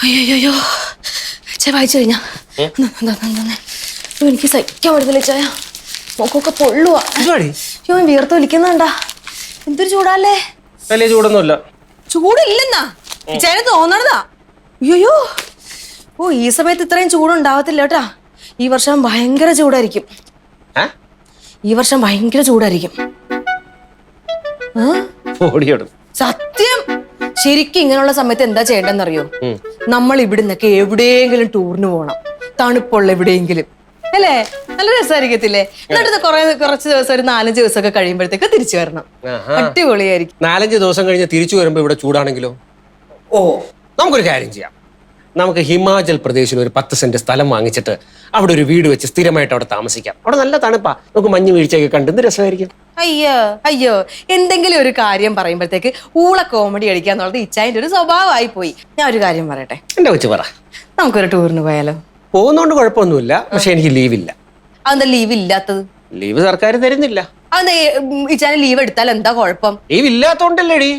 അയ്യോ ചായ വായിച്ചു കഴിഞ്ഞാ എനിക്ക് സഹിക്കാൻ പറ്റുന്നില്ല ചായ നോക്കൊക്കെ പൊള്ളുവാ. അയ്യോ വീർത്ത് വലിക്കുന്നുണ്ടാ. എന്തൊരു ചൂടല്ലേ. വലിയ ചൂടൊന്നുമില്ല. ചൂടില്ലെന്നാ ചായ തോന്നണതാ. അയ്യോ ഓ ഈ സമയത്ത് ഇത്രയും ചൂടുണ്ടാവത്തില്ല കേട്ടാ. ഈ വർഷം ഭയങ്കര ചൂടായിരിക്കും. ഈ വർഷം ഭയങ്കര ചൂടായിരിക്കും. സത്യം. ശരിക്കും ഇങ്ങനെയുള്ള സമയത്ത് എന്താ ചെയ്യേണ്ടെന്നറിയോ? നമ്മൾ ഇവിടുന്നൊക്കെ എവിടെയെങ്കിലും ടൂറിന് പോകണം. തണുപ്പുള്ള എവിടെയെങ്കിലും അല്ലേ? നല്ല രസമായിരിക്കത്തില്ലേ? എന്നിട്ട് കുറച്ച് ദിവസം ഒരു 4-5 ദിവസമൊക്കെ കഴിയുമ്പോഴത്തേക്ക് തിരിച്ചു വരണം. അടിപൊളിയായിരിക്കും. 4-5 ദിവസം കഴിഞ്ഞ് തിരിച്ചു വരുമ്പോ ഇവിടെ ചൂടാണെങ്കിലോ? ഓ നമുക്കൊരു കാര്യം ചെയ്യാം. നമുക്ക് ഹിമാചൽ പ്രദേശിൽ ഒരു 10 സെന്റ് സ്ഥലം വാങ്ങിച്ചിട്ട് അവിടെ ഒരു വീട് വെച്ച് സ്ഥിരമായിട്ട് അവിടെ താമസിക്കാം. അവിടെ നല്ല തണുപ്പാ. നമുക്ക് മഞ്ഞ് വീഴ്ചയൊക്കെ കണ്ട് എന്ത് രസമായിരിക്കും. അയ്യോ എന്തെങ്കിലും ഒരു കാര്യം പറയുമ്പോഴത്തേക്ക് ഊള കോമഡി അടിക്കാന്നുള്ളത് ഇച്ചായന്റെ ഒരു സ്വഭാവമായി പോയി. ഞാൻ ഒരു കാര്യം പറയട്ടെ. എന്റെ കൊച്ചു പറ. നമുക്കൊരു ടൂറിന് പോയാലോ? പോകുന്നോണ്ട് കുഴപ്പമൊന്നുമില്ല. പക്ഷെ എനിക്ക് ലീവില്ല. അതെന്താ ലീവ് ഇല്ലാത്തത്? ലീവ് സർക്കാർ തരുന്നില്ല. അതെന്താ ഇച്ചാന് ലീവ് എടുത്താൽ എന്താ കുഴപ്പം? ലീവ് ഇല്ലാത്തോണ്ടല്ലേടി.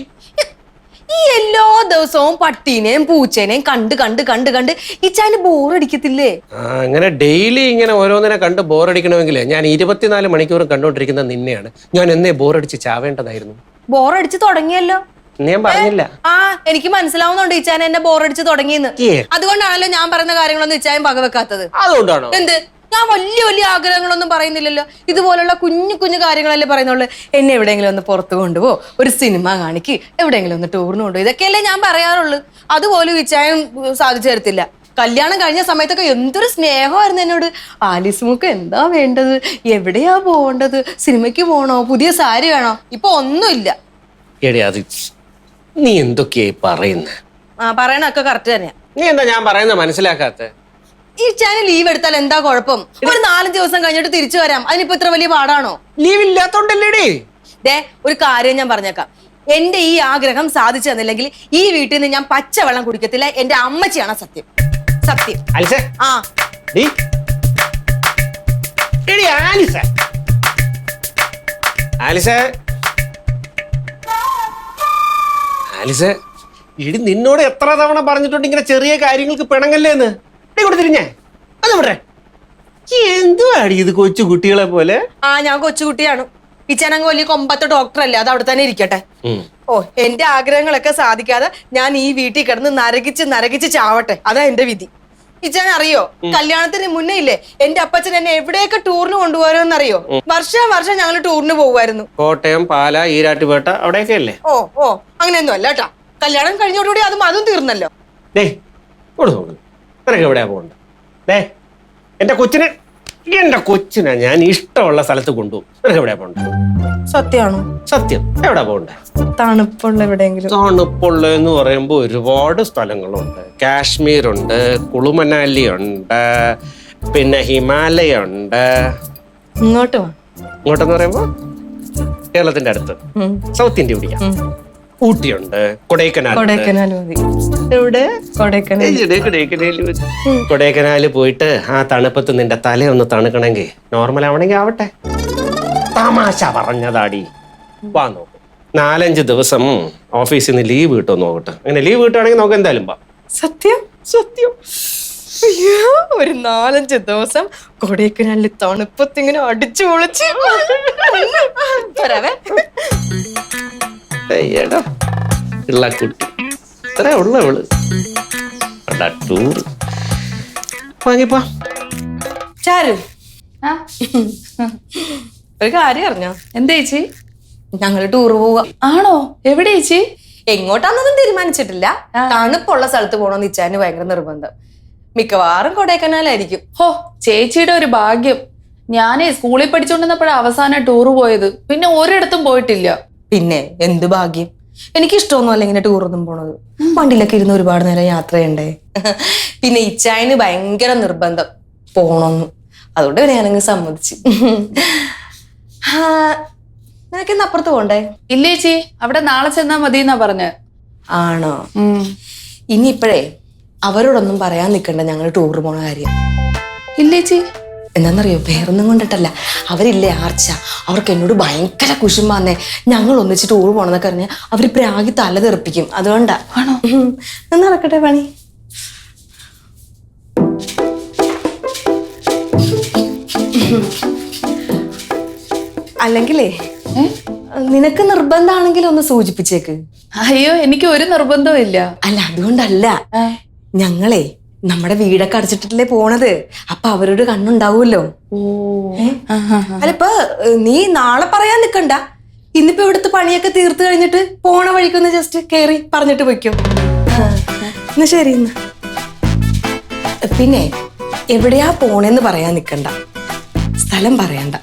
ഈ എല്ലാ ദിവസവും പട്ടീനെയും പൂച്ചേനെയും കണ്ട് ഇച്ചാന് ബോറടിക്കത്തില്ലേ? അങ്ങനെ ഡെയിലി ഇങ്ങനെ ഓരോന്നിനെ കണ്ട് ബോറടിക്കണമെങ്കിൽ ഞാൻ 24 മണിക്കൂറും കണ്ടോണ്ടിരിക്കുന്ന നിന്നെയാണ്. ഞാൻ എന്നേ ബോറടിച്ച് ചാവേണ്ടതായിരുന്നു. ബോറടിച്ച് തുടങ്ങിയല്ലോ. ഞാൻ പറഞ്ഞില്ല. എനിക്ക് മനസ്സിലാവുന്നുണ്ട് ഇച്ചാൻ എന്നെ ബോറടിച്ച് തുടങ്ങിയെന്ന്. അതുകൊണ്ടാണല്ലോ ഞാൻ പറയുന്ന കാര്യങ്ങളൊന്നും ഇച്ചായൻ പകവെക്കാത്തത്. അതുകൊണ്ടാണോ? എന്ത്? ഞാൻ വലിയ ആഗ്രഹങ്ങളൊന്നും പറയുന്നില്ലല്ലോ. ഇതുപോലുള്ള കുഞ്ഞു കാര്യങ്ങളല്ലേ പറയുന്നുള്ളൂ. എന്നെ എവിടെയെങ്കിലും ഒന്ന് പുറത്ത് കൊണ്ടുപോ, ഒരു സിനിമ കാണിക്ക്, എവിടെയെങ്കിലും ഒന്ന് ടൂറിന് കൊണ്ടുപോ, ഇതൊക്കെയല്ലേ ഞാൻ പറയാറുള്ളൂ. അതുപോലും ഇച്ചായൻ സാധിച്ചു തരത്തില്ല. കല്യാണം കഴിഞ്ഞ സമയത്തൊക്കെ എന്തൊരു സ്നേഹമായിരുന്നു എന്നോട്. ആലീസ് മുക്ക് എന്താ വേണ്ടത്, എവിടെയാ പോകേണ്ടത്, സിനിമയ്ക്ക് പോകണോ, പുതിയ സാരി വേണോ? ഇപ്പൊ ഒന്നുമില്ല. നീ എന്തൊക്കെയായി പറയുന്നത്? പറയണൊക്കെ കറക്റ്റ് തന്നെയാ. നീ എന്താ ഞാൻ പറയുന്നത് മനസ്സിലാക്കാത്ത? ഈ ചാനൽ ലീവ് എടുത്താൽ എന്താ കുഴപ്പം? ഒരു 4-5 ദിവസം കഴിഞ്ഞിട്ട് തിരിച്ചു വരാം. അതിനിപ്പോ ഇത്ര വലിയ പാടാണോ? ലീവ് ഇല്ലാത്തോണ്ടല്ലേടി. ഒരു കാര്യം ഞാൻ പറഞ്ഞേക്കാം. എന്റെ ഈ ആഗ്രഹം സാധിച്ചു തന്നില്ലെങ്കിൽ ഈ വീട്ടിൽ നിന്ന് ഞാൻ പച്ചവെള്ളം കുടിക്കത്തില്ല. എന്റെ അമ്മച്ചിയാണ് സത്യം. സത്യം. ഇടി നിന്നോട് എത്ര തവണ പറഞ്ഞിട്ടുണ്ട് ഇങ്ങനെ ചെറിയ കാര്യങ്ങൾക്ക് പിണങ്ങല്ലേന്ന്. തിരിഞ്ഞേ അത് വിടേ. എന്തുവാടി ഇത് കൊച്ചു കുട്ടികളെ പോലെ? ഞാൻ കൊച്ചുകുട്ടിയാണ്. ഇച്ചാനങ്ങ് വലിയ കൊമ്പത്തെ ഡോക്ടർ അല്ലേ? അത് അവിടെ തന്നെ ഇരിക്കട്ടെ. എന്റെ ആഗ്രഹങ്ങളൊക്കെ സാധിക്കാതെ ഞാൻ ഈ വീട്ടിൽ കിടന്ന് നരകിച്ച് ചാവട്ടെ. അതാ എന്റെ വിധി. ഇച്ചാൻ അറിയോ, കല്യാണത്തിന് മുന്നേ ഇല്ലേ എന്റെ അപ്പച്ചൻ എന്നെ എവിടെയൊക്കെ ടൂറിന് കൊണ്ടുപോകാനറിയോ? വർഷം ഞങ്ങൾ ടൂറിന് പോകുമായിരുന്നു. കോട്ടയം, പാല, ഈരാട്ടുപേട്ട അവിടെയൊക്കെ അല്ലേ? അങ്ങനെയൊന്നും അല്ല കേട്ടാ. കല്യാണം കഴിഞ്ഞോടുകൂടി അതും തീർന്നല്ലോ. എവിടെയാ പോകണ്ടേ? എന്റെ കൊച്ചിനെ ഞാൻ ഇഷ്ടമുള്ള സ്ഥലത്ത് കൊണ്ടുപോകും. നിനക്ക് എവിടെയാ പോകണ്ടേ? സത്യമാണോ? സത്യം. എവിടെയാ പോകണ്ടേ? തണുപ്പുള്ള എവിടെയെങ്കിലും. തണുപ്പുള്ള എന്ന് പറയുമ്പോ ഒരുപാട് സ്ഥലങ്ങളുണ്ട്. കാശ്മീർ ഉണ്ട്, കുളുമനാലി ഉണ്ട്, പിന്നെ ഹിമാലയ ഉണ്ട്. ഇങ്ങോട്ടെന്ന് പറയുമ്പോ കേരളത്തിന്റെ അടുത്ത് സൗത്ത് ഇന്ത്യ പിടിക്കാം. ഊട്ടിയുണ്ട്, കൊടൈക്കനാല് പോയിട്ട് ആ തണുപ്പത്ത് നിന്റെ തല ഒന്ന് തണുക്കണമെങ്കിൽ നോർമൽ ആവണമെങ്കിൽ ആവട്ടെ. തമാശ പറഞ്ഞതാടി. വാ നോക്ക്. 4-5 ദിവസം ഓഫീസിൽ നിന്ന് ലീവ് കിട്ടുമോ നോക്കട്ടെ. അങ്ങനെ ലീവ് കിട്ടുകയാണെങ്കിൽ നമുക്ക് എന്തായാലും വാ. സത്യം. ഒരു 4-5 ദിവസം കൊടൈക്കനാലിൽ തണുപ്പത്ത് ഇങ്ങനെ അടിച്ചു പൊളിച്ച് കുട്ടി ഇത്ര ഉള്ളവള് ടൂർ വാങ്ങിപ്പോ. ചാരു ഒരു കാര്യം അറിഞ്ഞോ? എന്താ ചേച്ചി? ഞങ്ങള് ടൂർ പോവാ. ആണോ? എവിടെ ചേച്ചി? എങ്ങോട്ടാന്നൊന്നും തീരുമാനിച്ചിട്ടില്ല. തണുപ്പുള്ള സ്ഥലത്ത് പോകണമെന്ന് ഇച്ചാന് ഭയങ്കര നിർബന്ധം. മിക്കവാറും കൊടൈക്കനാലായിരിക്കും. ചേച്ചിയുടെ ഒരു ഭാഗ്യം. ഞാനേ സ്കൂളിൽ പഠിച്ചുകൊണ്ടിരുന്നപ്പോഴാണ് അവസാനം ടൂർ പോയത്. പിന്നെ ഒരിടത്തും പോയിട്ടില്ല. പിന്നെ എന്ത് ഭാഗ്യം. എനിക്കിഷ്ടമൊന്നുമല്ല ഇങ്ങനെ ടൂറൊന്നും പോണത്. വണ്ടിയിലൊക്കെ ഇരുന്ന് ഒരുപാട് നേരം യാത്ര ചെയ്യണ്ടേ. പിന്നെ ഇച്ചായന് ഭയങ്കര നിർബന്ധം പോണോന്ന്. അതുകൊണ്ട് ഞാനങ്ങ് സമ്മതിച്ചു. നിനക്ക് ഇന്ന് അപ്പുറത്ത് പോണ്ടേ? ഇല്ല ചേച്ചി, അവിടെ നാളെ ചെന്നാ മതി എന്നാ പറഞ്ഞ. ആണോ? ഇനിയിപ്പോഴേ അവരോടൊന്നും പറയാൻ നിൽക്കണ്ട ഞങ്ങൾ ടൂർ പോണ കാര്യം. ഇല്ല ചേച്ചി. എന്താണെന്നറിയോ? വേറൊന്നും കൊണ്ടിട്ടല്ല. അവരില്ലേ ആർച്ച, അവർക്ക് എന്നോട് ഭയങ്കര കുശുമ്പാന്നേ. ഞങ്ങൾ ഒന്നിച്ച് ടൂർ പോണെന്നൊക്കെ പറഞ്ഞാൽ അവര് പ്രാഗി തല തെറിപ്പിക്കും. അതുകൊണ്ടാ. ആണോ? നടക്കട്ടെ പണി. അല്ലെങ്കിലേ നിനക്ക് നിർബന്ധമാണെങ്കിൽ ഒന്ന് സൂചിപ്പിച്ചേക്ക്. അയ്യോ എനിക്ക് ഒരു നിർബന്ധവും ഇല്ല. അല്ല അതുകൊണ്ടല്ല, ഞങ്ങളെ നമ്മുടെ വീടൊക്കെ അടച്ചിട്ടില്ലേ പോണത്, അപ്പൊ അവരോട് കണ്ണുണ്ടാവൂല്ലോ. അല്ല ഇപ്പൊ നീ നാളെ പറയാൻ നിക്കണ്ട, ഇന്നിപ്പോ ഇവിടുത്തെ പണിയൊക്കെ തീർത്ത് കഴിഞ്ഞിട്ട് പോണ വഴിക്കൊന്ന് ജസ്റ്റ് കേറി പറഞ്ഞിട്ട് പൊയ്ക്കോ. എന്നാ ശരി. ഇന്ന് പിന്നെ എവിടെയാ പോണെന്ന് പറയാൻ നിക്കണ്ട, സ്ഥലം പറയണ്ട.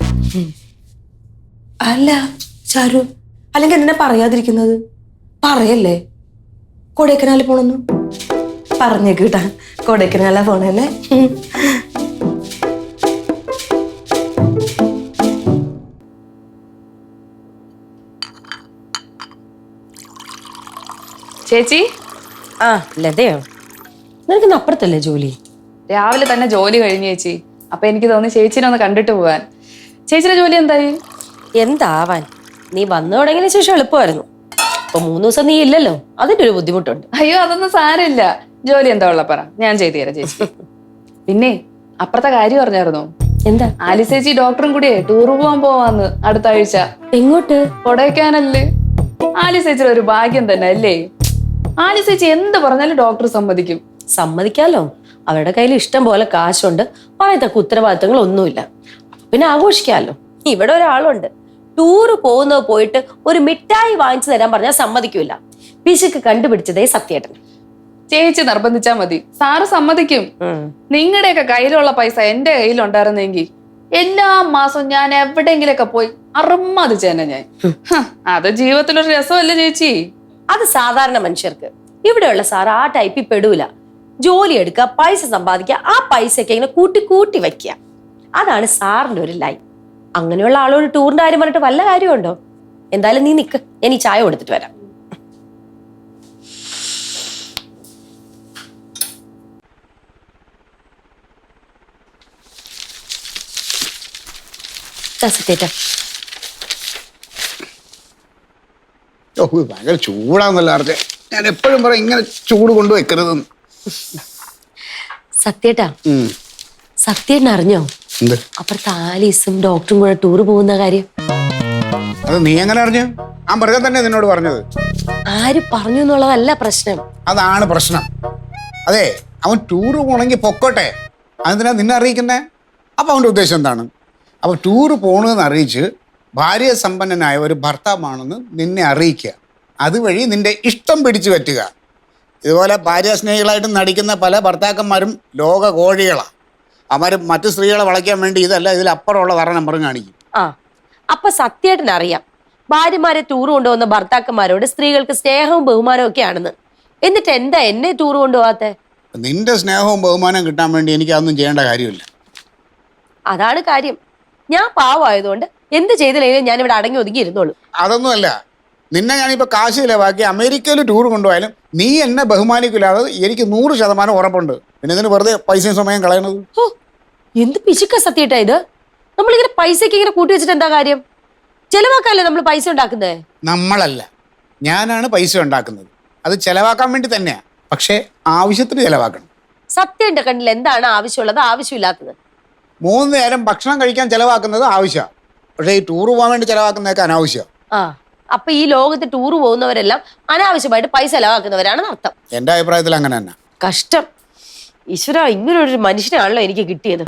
അല്ല ചാരു, അല്ലെങ്കിൽ എന്തിനാ പറയാതിരിക്കുന്നത്? പറയല്ലേ കൊടൈക്കനാലിൽ പോണെന്നു പറഞ്ഞേക്കിട്ടാ. കൊടൈക്കനാലാ പോണല്ലേ? ചേച്ചി. ആ ലതയോ, നിനക്ക് അപ്പുറത്തല്ലേ ജോലി? രാവിലെ തന്നെ ജോലി കഴിഞ്ഞു ചേച്ചി. അപ്പൊ എനിക്ക് തോന്നി ചേച്ചിനെ ഒന്ന് കണ്ടിട്ട് പോവാൻ. ചേച്ചിയുടെ ജോലി എന്തായി? എന്താവാൻ, നീ വന്നു തുടങ്ങിയതിന് ശേഷം എളുപ്പമായിരുന്നു. ഇപ്പൊ 3 ദിവസം നീ ഇല്ലല്ലോ, അതിന്റെ ഒരു ബുദ്ധിമുട്ടുണ്ട്. അയ്യോ അതൊന്നും സാരമില്ല. ജോലി എന്താ ഉള്ള പറ, ഞാൻ ചെയ്തു തരാം ചേച്ചി. പിന്നെ അപ്പുറത്തെ കാര്യം പറഞ്ഞായിരുന്നോ? എന്താ? ആലിസ് ചേച്ചി ഡോക്ടറും കൂടിയേ ടൂർ പോവാൻ പോവാന്ന് അടുത്ത ആഴ്ച. എങ്ങോട്ട്? കൊടൈക്കനാലല്ലേ. ആലിസ് ചേച്ചിയുടെ ഒരു ഭാഗ്യം തന്നെ അല്ലേ? ആലിസ് ചേച്ചി എന്ത് പറഞ്ഞാലും ഡോക്ടർ സമ്മതിക്കും. സമ്മതിക്കാലോ, അവരുടെ കയ്യിൽ ഇഷ്ടം പോലെ കാശുണ്ട്, പറയത്തക്ക ഉത്തരവാദിത്തങ്ങൾ ഒന്നുമില്ല, പിന്നെ ആഘോഷിക്കാമല്ലോ. ഇവിടെ ഒരാളുണ്ട്, ടൂറ് പോകുന്നത് പോയിട്ട് ഒരു മിഠായി വാങ്ങിച്ചു തരാൻ പറഞ്ഞാൽ സമ്മതിക്കൂല. പിശുക്ക് കണ്ടുപിടിച്ചതേ സത്യേട്ടൻ. ചേച്ചി നിർബന്ധിച്ചാ മതി, സാറ് സമ്മതിക്കും. നിങ്ങളുടെയൊക്കെ കയ്യിലുള്ള പൈസ എന്റെ കയ്യിലുണ്ടായിരുന്നെങ്കിൽ എല്ലാ മാസവും ഞാൻ എവിടെയെങ്കിലൊക്കെ പോയി അറുമതിച്ചേനെ ഞാൻ. അത് ജീവിതത്തിലൊരു രസമല്ലേ ചേച്ചി? അത് സാധാരണ മനുഷ്യർക്ക്. ഇവിടെയുള്ള സാർ ആ ടൈപ്പിൽ പെടൂല. ജോലി എടുക്കുക, പൈസ സമ്പാദിക്കുക, ആ പൈസയൊക്കെ ഇങ്ങനെ കൂട്ടി കൂട്ടി വെക്കുക, അതാണ് സാറിന്റെ ഒരു ലൈൻ. അങ്ങനെയുള്ള ആളോട് ടൂറിന്റെ കാര്യം പറഞ്ഞിട്ട് വല്ല കാര്യമുണ്ടോ? എന്തായാലും നീ നിക്ക്, ഞാൻ ഈ ചായ കൊടുത്തിട്ട് വരാം. ഓ ഭയങ്കര ചൂടാന്നല്ല അറിഞ്ഞ. ഞാൻ എപ്പോഴും പറയാം ഇങ്ങനെ ചൂട് കൊണ്ടുവെക്കരുതെന്ന്. സത്യേട്ടാ, സത്യേട്ടൻ അറിഞ്ഞോ എന്ത്? അപ്പുറത്തെ ആലീസും ഡോക്ടറും കൂടെ ടൂർ പോകുന്ന കാര്യം? അത് നീ എങ്ങനെ അറിഞ്ഞു? ആ മൃഗം തന്നെ നിന്നോട് പറഞ്ഞത്. ആര് പറഞ്ഞു എന്നുള്ളതല്ല പ്രശ്നം. അതാണ് പ്രശ്നം. അതെ, അവൻ ടൂറ് പോണെങ്കിൽ പൊക്കോട്ടെ, അതെന്തിനാ നിന്നെ അറിയിക്കുന്നേ? അപ്പൊ അവന്റെ ഉദ്ദേശം എന്താണ്? അപ്പൊ ടൂറ് പോണെന്ന് അറിയിച്ച് ഭാര്യ സമ്പന്നനായ ഒരു ഭർത്താവാണെന്ന് നിന്നെ അറിയിക്കുക, അതുവഴി നിന്റെ ഇഷ്ടം പിടിച്ചു പറ്റുക. ഇതുപോലെ ഭാര്യ സ്നേഹികളായിട്ട് നടിക്കുന്ന പല ഭർത്താക്കന്മാരും ലോക കോഴികളാണ്. അവർ മറ്റു സ്ത്രീകളെ വളയ്ക്കാൻ വേണ്ടി ഇതല്ല ഇതിലപ്പുറമുള്ള വേറെ നമ്പറും കാണിക്കും. ആ, അപ്പൊ സത്യേട്ടൻ അറിയാം ഭാര്യമാരെ ടൂർ കൊണ്ടുപോകുന്ന ഭർത്താക്കന്മാരോട് സ്ത്രീകൾക്ക് സ്നേഹവും ബഹുമാനവും ഒക്കെ ആണെന്ന്. എന്നിട്ട് എന്താ എന്നെ ടൂർ കൊണ്ടുപോകാത്തെ? നിന്റെ സ്നേഹവും ബഹുമാനവും കിട്ടാൻ വേണ്ടി എനിക്ക് അതൊന്നും ചെയ്യേണ്ട കാര്യമില്ല. അതാണ് കാര്യം. ഞാൻ പാവമായതുകൊണ്ട് എന്ത് ചെയ്തില്ലെങ്കിലും ഞാൻ ഇവിടെ അടങ്ങി ഒതുങ്ങി ഇരുന്നോളൂ. അതൊന്നുമല്ല, നിന്നെ ഞാനിപ്പോ കാശ് ചിലവാക്കി അമേരിക്കയിൽ ടൂർ കൊണ്ടുപോയാലും നീ എന്നെ ബഹുമാനിക്കില്ലാതെ എനിക്ക് 100% ഉറപ്പുണ്ട്. പിന്നെ ഇതിന് വെറുതെ പൈസയും സമയം കളയണത്. ഓ, എന്ത് പിശുക്ക സത്യേട്ടാ ഇത്. നമ്മളിങ്ങനെ പൈസക്ക് ഇങ്ങനെ കൂട്ടി വെച്ചിട്ട് എന്താ കാര്യം? ചെലവാക്കാല്ലേ നമ്മൾ പൈസ ഉണ്ടാക്കുന്നത്? നമ്മളല്ല, ഞാനാണ് പൈസ ഉണ്ടാക്കുന്നത്. അത് ചെലവാക്കാൻ വേണ്ടി തന്നെയാ, പക്ഷേ ആവശ്യത്തിന് ചെലവാക്കണം. സത്യന്റെ കണ്ണിൽ എന്താണ് ആവശ്യമുള്ളത്, ആവശ്യമില്ലാത്തത്? 3 നേരം ഭക്ഷണം കഴിക്കാൻ ചെലവാക്കുന്നത് ആവശ്യമാണ്, പക്ഷേ ഈ ടൂർ പോകാൻ വേണ്ടി ചെലവാക്കുന്നതൊക്കെ അനാവശ്യമാണ്. ആ, അപ്പൊ ഈ ലോകത്ത് ടൂർ പോകുന്നവരെല്ലാം അനാവശ്യമായിട്ട് പൈസ ചെലവാക്കുന്നവരാണെന്ന് അർത്ഥം. എൻ്റെ അഭിപ്രായത്തിൽ അങ്ങനെ തന്നെ. കഷ്ടം. ഈശ്വര, ഇങ്ങനൊരു മനുഷ്യനാണല്ലോ എനിക്ക് കിട്ടിയത്.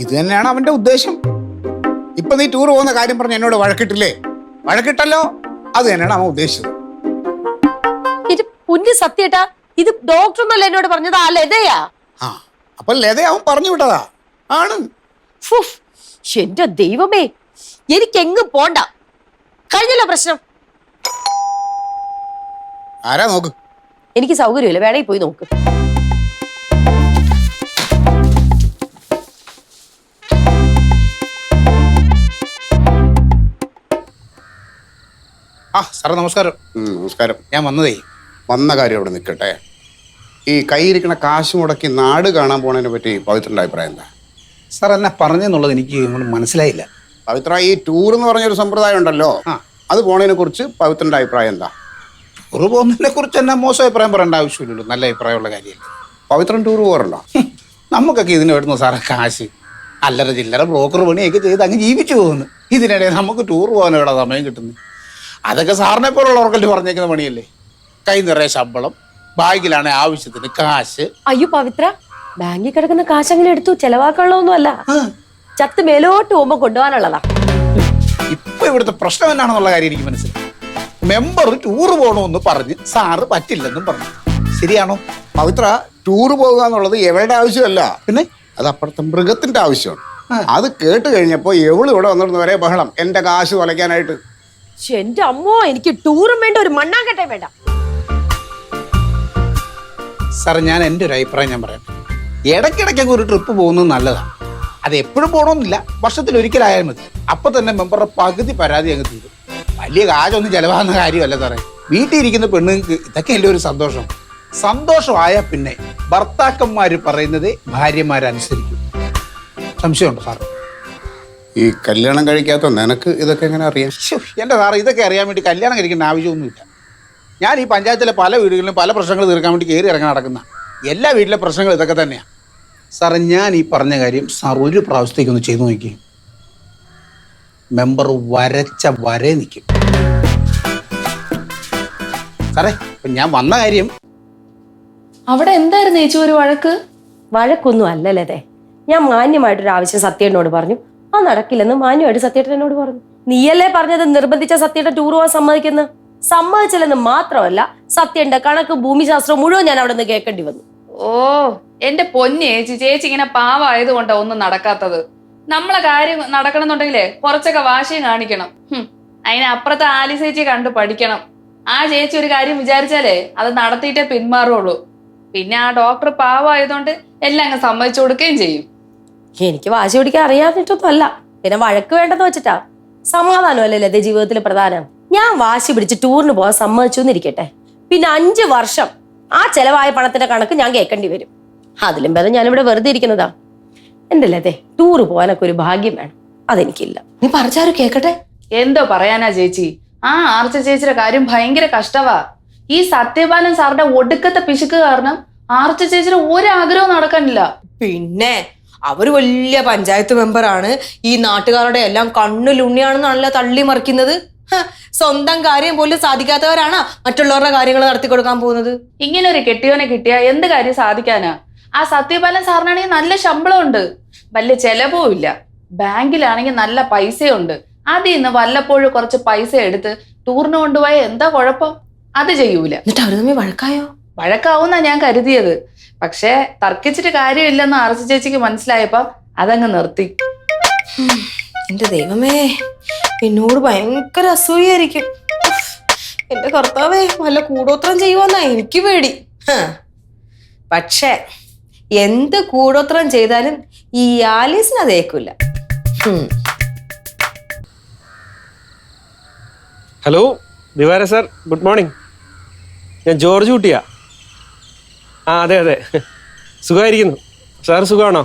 ഇത് തന്നെയാണ് അവന്റെ ഉദ്ദേശം. ഇപ്പൊ നീ ടൂർ പോകുന്ന കാര്യം പറഞ്ഞ് എന്നോട് വഴക്കിട്ടില്ലേ? വഴക്കിട്ടല്ലോ, അത് തന്നെയാണ് അവൻ ഉദ്ദേശിച്ചത്. ഇത് പുല്ല് സത്യേട്ടാ, ഇത് ഡോക്ടർ ഒന്നല്ല എന്നോട് പറഞ്ഞതാ, ലതയാ. ആ, അപ്പൊ ലത അവൻ പറഞ്ഞു വിട്ടതാ ആണ്. എന്റെ ദൈവമേ, എനിക്ക് എങ്ങും പോണ്ട. കഴിഞ്ഞല്ലോ പ്രശ്നം. ആരാ നോക്ക്? എനിക്ക് സൗകര്യമില്ല, വേണമെങ്കിൽ പോയി നോക്ക്. ആ സാറേ നമസ്കാരം. നമസ്കാരം. ഞാൻ വന്ന കാര്യം അവിടെ നിൽക്കട്ടെ. ഈ കയ്യിരിക്കണ കാശ് മുടക്കി നാട് കാണാൻ പോണതിനെ പറ്റി പവിത്രൻ്റെ അഭിപ്രായം എന്താ? സാർ എന്നാ പറഞ്ഞെന്നുള്ളത് എനിക്ക് ഇങ്ങോട്ട് മനസ്സിലായില്ല. പവിത്ര, ഈ ടൂർ എന്ന് പറഞ്ഞൊരു സമ്പ്രദായം ഉണ്ടല്ലോ, അത് പോണതിനെ കുറിച്ച് പവിത്രൻ്റെ അഭിപ്രായം എന്താ? ടൂർ പോകുന്നതിനെ കുറിച്ച് എന്നാ മോശം അഭിപ്രായം പറയേണ്ട ആവശ്യമില്ലല്ലോ, നല്ല അഭിപ്രായമുള്ള കാര്യമല്ലേ. പവിത്രൻ ടൂർ പോകാറുണ്ടോ? നമുക്കൊക്കെ ഇതിന് വരുന്നു സാറേ കാശ്. അല്ലറ ചില്ലറ ബ്രോക്കർ പണിയൊക്കെ ചെയ്ത് അങ്ങ് ജീവിച്ചു പോകുന്നു. ഇതിനിടെ നമുക്ക് ടൂർ പോകാനുള്ള സമയം കിട്ടുന്നു. അതൊക്കെ സാറിനെ പോലുള്ളവർക്കല്ലേ പറഞ്ഞേക്കുന്ന പണിയല്ലേ. കൈ നിറയെ ശമ്പളം, ബാഗിലാണ് ആവശ്യത്തിന് കാശ്. അയ്യോ പവിത്ര, ബാങ്കിൽ കിടക്കുന്ന കാശ് അങ്ങനെ എടുത്തു ചെലവാക്കാനുള്ളതൊന്നും അല്ല, ചത്ത് മേലോട്ട് പോകുമ്പോ കൊണ്ടുപോകാനുള്ളതാ. ഇപ്പൊ ഇവിടുത്തെ പ്രശ്നം എന്നാണെന്നുള്ള കാര്യം എനിക്ക് മനസ്സിലായി. മെമ്പർ ടൂർ പോകണമെന്ന് പറഞ്ഞ് സാറ് പറ്റില്ലെന്നും പറഞ്ഞു. ശരിയാണോ? പവിത്ര, ടൂർ പോകുക എന്നുള്ളത് എവളുടെ ആവശ്യമല്ല, പിന്നെ അത് അപ്പുറത്തെ മൃഗത്തിന്റെ ആവശ്യമാണ്. അത് കേട്ട് കഴിഞ്ഞപ്പോ എവള് ഇവിടെ വന്നിരുന്ന വരെ ബഹളം, എന്റെ കാശ് തുലയ്ക്കാനായിട്ട്. എന്റെ അമ്മോ, എനിക്ക് ടൂറും വേണ്ട, ഒരു മണ്ണാങ്കട്ടയും വേണ്ട. സാർ, ഞാൻ എൻ്റെ ഒരു അഭിപ്രായം ഞാൻ പറയാം. ഇടയ്ക്കിടയ്ക്കൊക്കെ ഒരു ട്രിപ്പ് പോകുന്നത് നല്ലതാണ്. അത് എപ്പോഴും പോകണമെന്നില്ല, വർഷത്തിൽ ഒരിക്കലായാലും മതി. അപ്പൊ തന്നെ മെമ്പറുടെ പകുതി പരാതി അങ്ങ് തീരും. വലിയ കാശൊന്നും ചെലവാകുന്ന കാര്യമല്ല സാറേ. വീട്ടിൽ ഇരിക്കുന്ന പെണ്ണുങ്ങൾക്ക് ഇതൊക്കെയല്ലേ ഒരു സന്തോഷം. സന്തോഷമായ പിന്നെ ഭർത്താക്കന്മാര് പറയുന്നത് ഭാര്യമാരനുസരിക്കും. സംശയമുണ്ടോ സാർ? ഈ കല്യാണം കഴിക്കാത്ത നിനക്ക് ഇതൊക്കെ എങ്ങനെ അറിയാം? എൻ്റെ സാറ്, ഇതൊക്കെ അറിയാൻ വേണ്ടി കല്യാണം കഴിക്കേണ്ട ആവശ്യമൊന്നുമില്ല. ഞാൻ ഈ പഞ്ചായത്തിലെ പല വീടുകളിലും പല പ്രശ്നങ്ങൾ തീർക്കാൻ വേണ്ടി കയറി ഇറങ്ങാൻ നടക്കുന്ന എല്ലാ വീട്ടിലെ പ്രശ്നങ്ങൾ ഇതൊക്കെ തന്നെയാണ്. സാറേ, ഞാൻ ഈ പറഞ്ഞ കാര്യം സാർ ഒരു പ്രാവശ്യത്തേക്കൊന്ന് ചെയ്തു നോക്കി. മെമ്പർ വരച്ച വരെ നിൽക്കും. സാറേ, ഇപ്പം ഞാൻ വന്ന കാര്യം അവിടെ എന്തായിരുന്നു ചേച്ചി ഒരു വഴക്ക്? വഴക്കൊന്നും അല്ലല്ലേ. ഞാൻ മാന്യമായിട്ടൊരു ആവശ്യം സത്യേട്ടനോട് പറഞ്ഞു, ആ നടക്കില്ലെന്ന് മാന്യമായിട്ട് സത്യേട്ടനോട് പറഞ്ഞു. നീയല്ലേ പറഞ്ഞത് നിർബന്ധിച്ച സത്യേട്ടൻ ടൂർ പോകാൻ സമ്മതിക്കുന്നു? സമ്മതിച്ചില്ലെന്ന് മാത്രമല്ല, സത്യന്റെ കണക്ക് ഭൂമിശാസ്ത്രം മുഴുവൻ ഞാൻ അവിടെ നിന്ന് കേൾക്കേണ്ടി വന്നു. ഓ എന്റെ പൊന്നെ ചേച്ചി, ചേച്ചി ഇങ്ങനെ പാവായതുകൊണ്ടാ ഒന്നും നടക്കാത്തത്. നമ്മളെ കാര്യം നടക്കണമെന്നുണ്ടെങ്കിലേ കുറച്ചൊക്കെ വാശിയും കാണിക്കണം. അതിനപ്പുറത്തെ ആലി ചേച്ചി കണ്ടു പഠിക്കണം. ആ ചേച്ചി ഒരു കാര്യം വിചാരിച്ചാലേ അത് നടത്തിയിട്ടേ പിന്മാറുള്ളൂ. പിന്നെ ആ ഡോക്ടർ പാവായതുകൊണ്ട് എല്ലാം അങ്ങ് സമ്മതിച്ചു കൊടുക്കുകയും ചെയ്യും. എനിക്ക് വാശി പിടിക്കാൻ അറിയാതിട്ടൊന്നും അല്ല, പിന്നെ വഴക്ക് വേണ്ടെന്ന് വെച്ചിട്ടാ. സമാധാനമല്ലേ ലതേ ജീവിതത്തിൽ പ്രധാനം. ഞാൻ വാശി പിടിച്ച് ടൂറിന് പോകാൻ സമ്മതിച്ചു എന്നിരിക്കട്ടെ, പിന്നെ 5 വർഷം ആ ചെലവായ പണത്തിന്റെ കണക്ക് ഞാൻ കേൾക്കേണ്ടി വരും. അതിലും ഭേദം ഞാനിവിടെ വെറുതെ ഇരിക്കുന്നതാ. എന്റെ ലതേ, ടൂറ് പോകാനൊക്കെ ഒരു ഭാഗ്യം വേണം, അതെനിക്കില്ല. നീ പറഞ്ഞാരും കേക്കട്ടെ. എന്തോ പറയാനാ ചേച്ചി, ആ ആർച്ച ചേച്ചിയുടെ കാര്യം ഭയങ്കര കഷ്ടവാ. ഈ സത്യപാലൻ സാറിന്റെ ഒടുക്കത്തെ പിശുക്ക് കാരണം ആർച്ച ചേച്ചിയുടെ ഒരാഗ്രഹവും നടക്കാനില്ല. പിന്നെ അവര് വലിയ പഞ്ചായത്ത് മെമ്പറാണ്, ഈ നാട്ടുകാരുടെ എല്ലാം കണ്ണിലുണ്ണിയാണെന്നാണല്ലോ തള്ളി മറിക്കുന്നത്. സ്വന്തം കാര്യം പോലും സാധിക്കാത്തവരാണ് മറ്റുള്ളവരുടെ കാര്യങ്ങൾ നടത്തി കൊടുക്കാൻ പോകുന്നത്. ഇങ്ങനെ ഒരു കെട്ടിയോനെ കിട്ടിയാ എന്ത് കാര്യം സാധിക്കാനാ? ആ സത്യപാലൻ സാറിനാണെങ്കിൽ നല്ല ശമ്പളം ഉണ്ട്, വലിയ ചെലവും ഇല്ല. ബാങ്കിലാണെങ്കിൽ നല്ല പൈസയുണ്ട്. അതിൽ നിന്ന് വല്ലപ്പോഴും കുറച്ച് പൈസ എടുത്ത് ടൂറിന് കൊണ്ടുപോയ എന്താ കുഴപ്പം? അത് ചെയ്യൂല. എന്നിട്ട് അവര് തമ്മിൽ വഴക്കായോ? വഴക്കാവുന്നാ ഞാൻ കരുതിയത്. പക്ഷെ തർക്കിച്ചിട്ട് കാര്യമില്ലെന്ന് ആർച്ച ചേച്ചിക്ക് മനസ്സിലായപ്പോ അതങ്ങ് നിർത്തി. എന്റെ ദൈവമേ, എന്നോട് ഭയങ്കര അസൂയായിരിക്കും. എന്റെ കർത്താവേ, വല്ല കൂടോത്രം ചെയ്യുവാന്നാ എനിക്ക് പേടി. പക്ഷെ എന്ത് കൂടോത്രം ചെയ്താലും ഈ ആലീസിന് അതേക്കില്ല. ഹലോ ദിവാര സാർ, ഗുഡ് മോർണിംഗ്. ഞാൻ ജോർജ് കുട്ടിയാ. അതെ അതെ, സുഖമായിരിക്കുന്നു. സാർ സുഖമാണോ?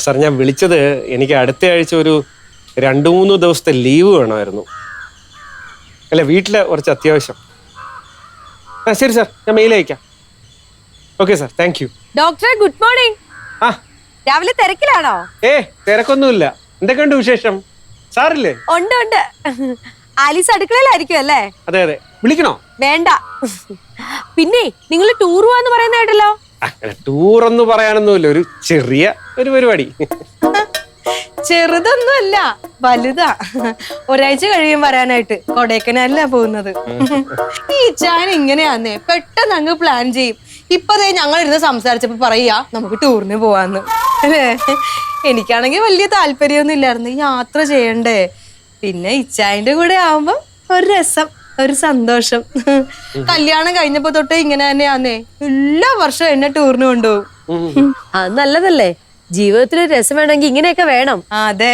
സാർ, ഞാൻ വിളിച്ചത്, എനിക്ക് അടുത്ത ആഴ്ച ഒരു 2-3 ദിവസത്തെ ലീവ് വേണമായിരുന്നു. അല്ല, വീട്ടിലെ കുറച്ച് അത്യാവശ്യം. ശരി സാർ, ഞാൻ മെയിൽ അയക്കാം. Okay sir, thank you. ഡോക്ടറെ, ഗുഡ് മോർണിംഗ്. ആ, രാവിലെ തിരക്കിലാണോ? തിരക്കൊന്നുമില്ല. എന്തൊക്കെയുണ്ട് വിശേഷം? സാറില്ലേ? ഉണ്ട് ഉണ്ട്. ആലീസ് അടുക്കളയിലായിരിക്കും അല്ലേ? അതെ അതെ. വിളിക്കണോ? വേണ്ട. പിന്നെ നിങ്ങൾ ടൂർ പോവാന്ന് പറയുന്ന കേട്ടല്ലോ. ടൂർ എന്ന് പറയാനൊന്നുമില്ല, ഒരു ചെറിയ ഒരു പരിപാടി. ചെറുതൊന്നുമല്ല, വലുതാ. ഒരാഴ്ച കഴിയും വരാനായിട്ട്. കൊടൈക്കനാലിലാ പോകുന്നത്. ഈ ചാൻ ഇങ്ങനെയാന്നേ, പെട്ടെന്ന് അങ്ങ് പ്ലാൻ ചെയ്യും. ഇപ്പതേ ഞങ്ങൾ ഇരുന്ന് സംസാരിച്ചപ്പോ പറയാ നമുക്ക് ടൂറിന് പോവാന്ന്. അല്ലേ? എനിക്കാണെങ്കിൽ വലിയ താല്പര്യമൊന്നും ഇല്ലായിരുന്നു യാത്ര ചെയ്യണ്ടേ. പിന്നെ ഇച്ചായന്റെ കൂടെ ആവുമ്പോ ഒരു രസം, ഒരു സന്തോഷം. കല്യാണം കഴിഞ്ഞപ്പോ തൊട്ടേ ഇങ്ങനെ തന്നെയാന്നേ, എല്ലാ വർഷവും എന്നെ ടൂറിന് കൊണ്ടുപോകും. അത് നല്ലതല്ലേ, ജീവിതത്തിൽ രസം വേണമെങ്കിൽ ഇങ്ങനെയൊക്കെ വേണം. അതെ,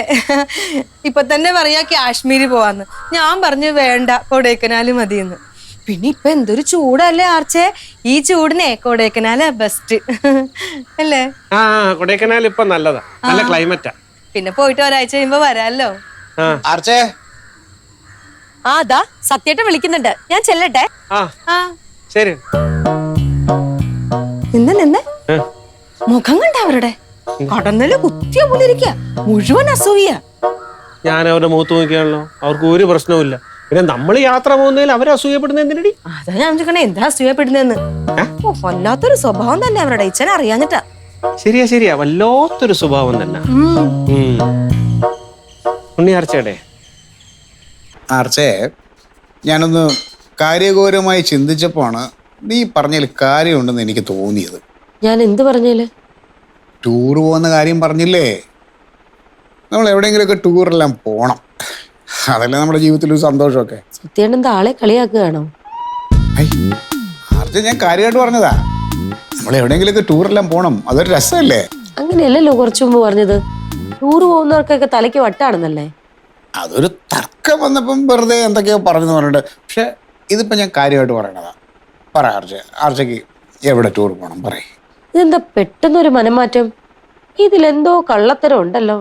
ഇപ്പൊ തന്നെ പറയാ കാശ്മീര് പോവാന്ന്. ഞാൻ പറഞ്ഞു വേണ്ട, കൊടൈക്കനാല് മതിയെന്ന്. പിന്നെ ഇപ്പൊ എന്തൊരു ചൂടല്ലേ ആർച്ചേ. ഈ ചൂടിനെ കൊടൈക്കനാല് ബെസ്റ്റ് അല്ലേ? കൊടൈക്കനാൽ ഇപ്പൊ നല്ലതാ, നല്ല ക്ലൈമറ്റാ. പിന്നെ പോയിട്ട് ഒരാഴ്ച കഴിയുമ്പോ വരാല്ലോ. ആർച്ചേ, അതാ സത്യേട്ടൻ വിളിക്കുന്നുണ്ട്, ഞാൻ ചെല്ലട്ടെ. ശരി. നിന്ന് മുഖം കണ്ട അവരുടെ കടന്നല് കുത്തിയ പോലെ ഇരിക്കുക, മുഴുവൻ അസൂയ. ഞാൻ അവരുടെ മുഖത്ത് നോക്കിയാണല്ലോ, അവർക്ക് ഒരു പ്രശ്നവുമില്ല. പിന്നെ നമ്മൾ യാത്ര പോകുന്നതിൽ അവർ അസൂയപ്പെടുന്ന എന്തിനടി? അതാ ഞാൻ ചോദിക്കണേ, എന്താ അസൂയപ്പെടുന്നതെന്ന്. ഓ, വല്ലാത്തൊരു സ്വഭാവം തന്നെ അവരുടെ, ഇച്ചനെ അറിയാഞ്ഞിട്ടാ. ശരിയാ, വല്ലാത്തൊരു സ്വഭാവം തന്നെ. ഉണ്ണി ആർച്ചയുടെ ആർച്ചേ, ഞാനൊന്ന് കാര്യഗൗരവമായി ചിന്തിച്ചപ്പോഴാണ് നീ പറഞ്ഞതിൽ കാര്യമുണ്ടെന്ന് എനിക്ക് തോന്നിയത്. ഞാൻ എന്ത് പറഞ്ഞാല്? ടൂർ പോകുന്ന കാര്യം പറഞ്ഞില്ലേ? നമ്മൾ എവിടെയെങ്കിലുമൊക്കെ ടൂറെല്ലാം പോകണം. അതല്ലേ നമ്മുടെ ജീവിതത്തിലൊരു സന്തോഷമൊക്കെ. സത്യേട്ടൻ ആളെ കളിയാക്കുകയാണോ? ആർച്ച, ഞാൻ കാര്യമായിട്ട് പറഞ്ഞതാ. നമ്മൾ എവിടെയെങ്കിലുമൊക്കെ ടൂറെല്ലാം പോകണം, അതൊരു രസമല്ലേ? അങ്ങനെയല്ലല്ലോ കുറച്ചു മുമ്പ് പറഞ്ഞത്. ടൂർ പോകുന്നവർക്കൊക്കെ തലയ്ക്ക് വട്ടാണെന്നല്ലേ? അതൊരു തർക്കം വന്നപ്പം വെറുതെ എന്തൊക്കെയോ പറഞ്ഞു പറഞ്ഞിട്ട്. പക്ഷെ ഇതിപ്പോൾ ഞാൻ കാര്യമായിട്ട് പറയണതാ. പറ ആർച്ച, ആർച്ചയ്ക്ക് എവിടെ ടൂർ പോകണം പറയേ. ഇതെന്താ പെട്ടെന്നൊരു മനംമാറ്റം? ഇതിലെന്തോ കള്ളത്തരം ഉണ്ടല്ലോ.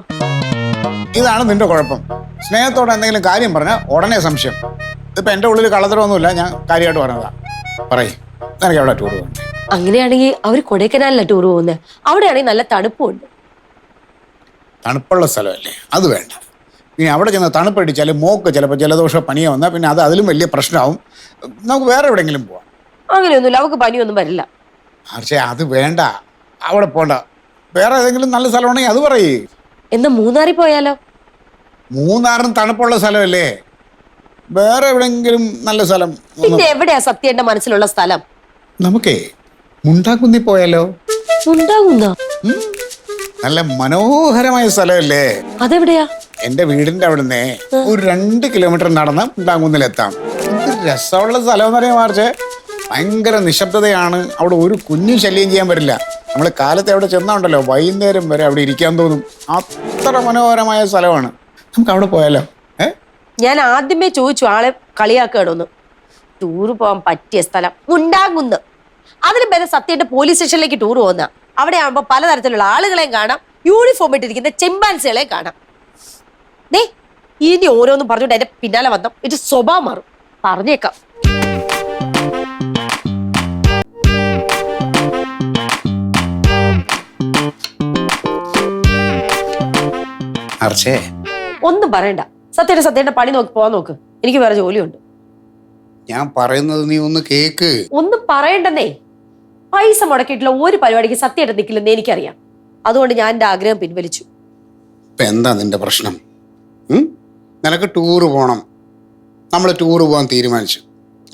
ഇതാണ് നിന്റെ കുഴപ്പം. സ്നേഹത്തോടെ എന്തെങ്കിലും കാര്യം പറഞ്ഞാൽ ഉടനെ സംശയം. ഇതിപ്പോൾ എൻ്റെ ഉള്ളിൽ കള്ളത്തരമൊന്നുമില്ല, ഞാൻ കാര്യമായിട്ട് പറഞ്ഞതാ. പറയേ, നിനക്ക് എവിടെ ടൂർ പോകണം? അങ്ങനെയാണെങ്കിൽ അവർ കൊടൈക്കനാലിലെ ടൂർ പോകുന്നത്. അവിടെയാണെങ്കിൽ നല്ല തണുപ്പുണ്ട്. തണുപ്പുള്ള സ്ഥലമല്ലേ, അത് വേണ്ട. ഇനി അവിടെ ചെന്ന് തണുപ്പടിച്ചാൽ മോക്ക് ചിലപ്പോൾ ജലദോഷം പനിയോ വന്നാൽ പിന്നെ അത് അതിലും വലിയ പ്രശ്നമാവും. നമുക്ക് വേറെ എവിടെയെങ്കിലും പോവാം. അങ്ങനെയൊന്നുമില്ല, അവർക്ക് പനിയൊന്നും വരില്ല. പക്ഷേ അത് വേണ്ട, അവിടെ പോണ്ട. വേറെ ഏതെങ്കിലും നല്ല സ്ഥലമാണെങ്കിൽ അത് പറയേ. എന്നാ മൂന്നാറിൽ പോയാലോ? മൂന്നാറും തണുപ്പുള്ള സ്ഥലമല്ലേ. വേറെ എവിടെയെങ്കിലും നല്ല സ്ഥലം. പിന്നെ എവിടെയാ സത്യേട്ടന്റെ മനസ്സിലുള്ള സ്ഥലം? നമുക്കേ മുണ്ടാക്കുന്നി പോയാലോ? ഉണ്ടാകുന്ന നല്ല മനോഹരമായ സ്ഥലമല്ലേ. അതെവിടെയാ? എന്റെ വീടിന്റെ അവിടുന്ന് ഒരു 2 കിലോമീറ്റർ നടന്ന് മുണ്ടാകുന്നിലെത്താം. എന്ത് രസമുള്ള സ്ഥലം എന്ന് പറയാൻ മാർച്ചേ. ഭയങ്കര നിശബ്ദതയാണ് അവിടെ, ഒരു കുഞ്ഞും ശല്യം ചെയ്യാൻ പറ്റില്ല. നമ്മൾ കാലത്ത് അവിടെ ചെന്നുണ്ടല്ലോ, വൈകുന്നേരം വരെ അവിടെ ഇരിക്കാൻ തോന്നും. അത്ര മനോഹരമായ സ്ഥലമാണ്. നമുക്ക് അവിടെ പോയാലോ? ഞാൻ ആദ്യമേ ചോദിച്ചു ആളെ കളിയാക്കണമെന്ന്. ടൂറ് പോകാൻ പറ്റിയ സ്ഥലം മുണ്ടാകുന്ന്. അതിലും പേരെ സത്യേട്ട പോലീസ് സ്റ്റേഷനിലേക്ക് ടൂർ പോകുന്ന. അവിടെ ആകുമ്പോൾ പലതരത്തിലുള്ള ആളുകളെയും കാണാം, യൂണിഫോം ഇട്ടിരിക്കുന്ന ചെമ്പാൻസികളെയും കാണാം. ദേ, ഇനി ഓരോന്നും പറഞ്ഞുകൊണ്ട് എന്റെ പിന്നാലെ വന്നോ ഇത് സ്വഭാവം മാറും, പറഞ്ഞേക്കാം. ആർച്ചേ, ഒന്നും പറയണ്ട. സത്യേട്ട പണി നോക്കി പോവാൻ നോക്ക്. എനിക്ക് വേറെ ജോലിയുണ്ട്. ഞാൻ പറയുന്നത് നീ ഒന്ന് കേക്ക്. ഒന്നും പറയണ്ടെന്നേ. പൈസ മുടക്കിയിട്ടുള്ള ഒരു പരിപാടിക്ക് സത്യേട്ടൻ നിൽക്കില്ലെന്ന് എനിക്കറിയാം. അതുകൊണ്ട് ഞാൻ എന്റെ ആഗ്രഹം പിൻവലിച്ചു. ഇപ്പൊ എന്താ നിന്റെ പ്രശ്നം? നിനക്ക് ടൂറ് പോകണം. നമ്മൾ ടൂറ് പോകാൻ തീരുമാനിച്ചു.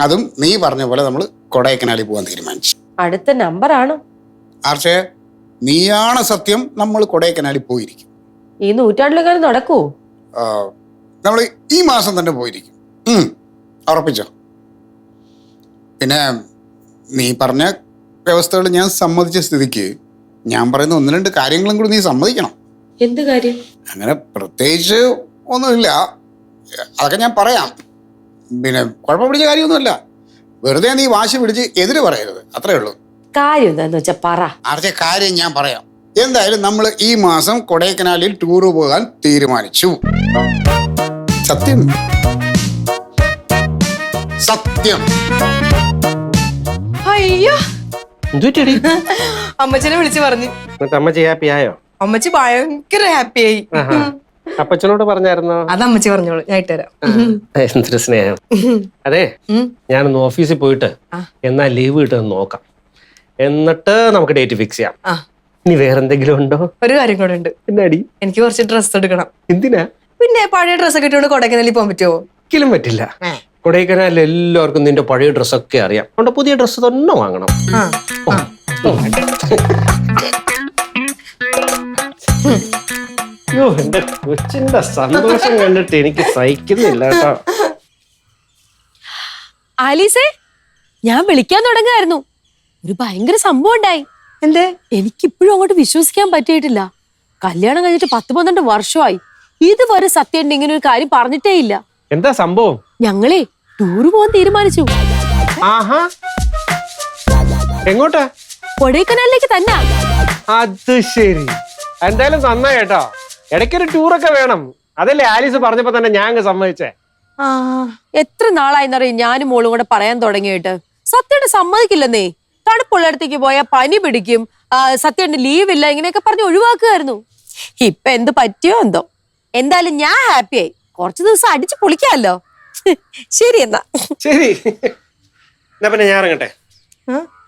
അതും നീ പറഞ്ഞ പോലെ നമ്മൾ കൊടൈക്കനാലിൽ പോകാൻ തീരുമാനിച്ചു. അടുത്ത നമ്പറാണ്. ആർച്ചേ, നീയാണ് സത്യം. നമ്മൾ കൊടൈക്കനാലിൽ പോയിരിക്കും. ഈ നൂറ്റാണ്ടിലെങ്ങാനും നടക്കൂ? നമ്മൾ ഈ മാസം തന്നെ പോയിരിക്കും. ഉറപ്പിച്ചോ? പിന്നെ നീ പറഞ്ഞ വ്യവസ്ഥകൾ ഞാൻ സമ്മതിച്ച സ്ഥിതിക്ക് ഞാൻ പറയുന്ന 1-2 കാര്യങ്ങളും കൂടി നീ സമ്മതിക്കണം. എന്ത് കാര്യം? അങ്ങനെ പ്രത്യേകിച്ച് ഒന്നുമില്ല, അതൊക്കെ ഞാൻ പറയാം. പിന്നെ കുഴപ്പം പിടിച്ച കാര്യമൊന്നുമില്ല. വെറുതെ നീ വാശി പിടിച്ച് എതിര് പറയരുത്, അത്രേ ഉള്ളൂ. കാര്യം എന്താന്ന് വെച്ചാ പറ. ആർച്ച, കാര്യം ഞാൻ പറയാം. എന്തായാലും നമ്മൾ ഈ മാസം കൊടൈക്കനാലിൽ ടൂറ് പോകാൻ തീരുമാനിച്ചു. സത്യം സത്യം. അയ്യോ, എന്തുപറ്റി? അമ്മച്ചനെ വിളിച്ചു പറഞ്ഞു. എന്നിട്ട് അമ്മച്ചി ഹാപ്പി ആയോ? അമ്മച്ചി ഭയങ്കര ഹാപ്പിയായി. അപ്പച്ചനോട് പറഞ്ഞായിരുന്നോ? അത് അമ്മച്ചി പറഞ്ഞോളൂ, ഞാൻ ഇട്ടുതരാം. എന്തൊരു സ്നേഹം. അതെ, ഞാനൊന്ന് ഓഫീസിൽ പോയിട്ട് എന്നാ ലീവ് കിട്ടുമെന്ന് നോക്കാം. എന്നിട്ട് നമുക്ക് ഡേറ്റ് ഫിക്സ് ചെയ്യാം. ഇനി വേറെന്തെങ്കിലും ഉണ്ടോ? ഒരു കാര്യം കൂടെ ഉണ്ട്. എന്നാടി? എനിക്ക് കുറച്ച് ഡ്രസ്സ് എടുക്കണം. എന്തിനാ? പിന്നെ പഴയ ഡ്രസ്സൊക്കെ ഇട്ടുകൊണ്ട് കൊടൈക്കനാലിൽ പോകാൻ പറ്റുമോ? ഒരിക്കലും പറ്റില്ല. കൊടൈക്കനാലിൽ എല്ലാവർക്കും നിന്റെ പഴയ ഡ്രസ്സൊക്കെ അറിയാം. അതുകൊണ്ട് പുതിയ ഡ്രസ്സ് തന്നെ വാങ്ങണം. അയ്യോ, എന്റെ കൊച്ചിന്റെ സന്തോഷം കണ്ടിട്ട് എനിക്ക് സഹിക്കുന്നില്ല കേട്ടോ. ആലീസേ, ഞാൻ വിളിക്കാൻ തുടങ്ങായിരുന്നു. ഒരു ഭയങ്കര സംഭവം ഉണ്ടായി. എന്തേ? എനിക്കിപ്പോഴും അങ്ങോട്ട് വിശ്വസിക്കാൻ പറ്റിയിട്ടില്ല. കല്യാണം കഴിഞ്ഞിട്ട് 10-12 വർഷമായി. ഇതുവരെ സത്യേട്ടൻ ഇങ്ങനെ ഒരു കാര്യം പറഞ്ഞിട്ടേ ഇല്ല. എന്താ സംഭവം? ഞങ്ങളെ ടൂറ് പോകാൻ തീരുമാനിച്ചു. ആഹാ, എങ്ങോട്ടാ? കൊടൈക്കനാലിലേക്ക് തന്നെ. അത് ശരി, എന്തായാലും നന്നായി കേട്ടോ. ഇടയ്ക്കൊരു ടൂറൊക്കെ വേണം. അതല്ലേ ആലീസ് പറഞ്ഞപ്പോ തന്നെ ഞാൻ സമ്മതിച്ചേ. എത്ര നാളായിന്നറിയും ഞാനും മോളും കൂടെ പറയാൻ തുടങ്ങിയിട്ട്. സത്യേട്ടൻ സമ്മതിക്കില്ലെന്നേ. തണുപ്പുള്ളിടത്തേക്ക് പോയാൽ പനി പിടിക്കും, സത്യമായിട്ട് ലീവില്ല, ഇങ്ങനെയൊക്കെ പറഞ്ഞ് ഒഴിവാക്കുമായിരുന്നു. ഇപ്പൊ എന്ത് പറ്റിയോ എന്തോ. എന്തായാലും ഞാൻ ഹാപ്പിയായി. കുറച്ചു ദിവസം അടിച്ചു പൊളിക്കാമല്ലോ. ശരി എന്നാ. ശരി, എന്നാ പിന്നെ ഞാൻ ഇറങ്ങട്ടെ.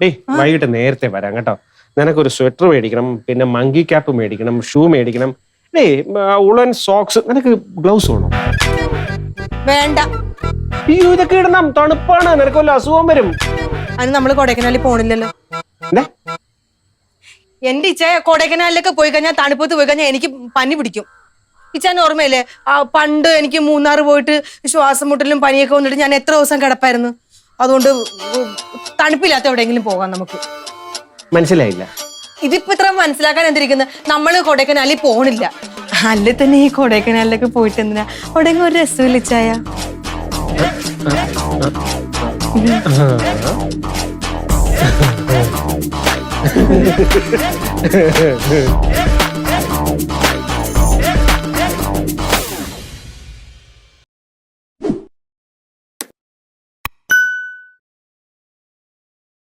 ഡേയ് വൈകിട്ട് നേരത്തെ വരാം കേട്ടോ. നിനക്കൊരു സ്വെറ്റർ മേടിക്കണം, പിന്നെ മങ്കി ക്യാപ്പ് മേടിക്കണം, ഷൂ മേടിക്കണം. ഡേയ് ഉളൻ സോക്സ്, നിനക്ക് ഗ്ലൗസ് വേണോ? വേണ്ട. അയ്യോ ഇതൊക്കെ ഇടണം, തണുപ്പാണ്, നിനക്ക് വല്ല അസുഖം വരും. അതിന് നമ്മള് കൊടൈക്കനാലിൽ പോണില്ലല്ലോ. എന്താ എന്റെ ഇച്ച കൊടൈക്കനാലിലൊക്കെ പോയി കഴിഞ്ഞാൽ, തണുപ്പത്ത് പോയി കഴിഞ്ഞാൽ എനിക്ക് പനി പിടിക്കും. ഇച്ചാൻ ഓർമ്മയില്ലേ, പണ്ട് എനിക്ക് മൂന്നാർ പോയിട്ട് ശ്വാസം മുട്ടലും പനിയൊക്കെ വന്നിട്ട് ഞാൻ എത്ര ദിവസം കിടപ്പായിരുന്നു. അതുകൊണ്ട് തണുപ്പില്ലാത്ത എവിടെയെങ്കിലും പോകാം നമുക്ക്. മനസ്സിലായില്ല? ഇതിപ്പോ ഇത്ര മനസ്സിലാക്കാൻ എന്തിരിക്കുന്നത്, നമ്മള് കൊടൈക്കനാലിൽ പോണില്ല. അല്ലെ തന്നെ ഈ കൊടൈക്കനാലിലൊക്കെ പോയിട്ട് എന്തിനാ, അവിടെ ഒരു രസമില്ല ചായ.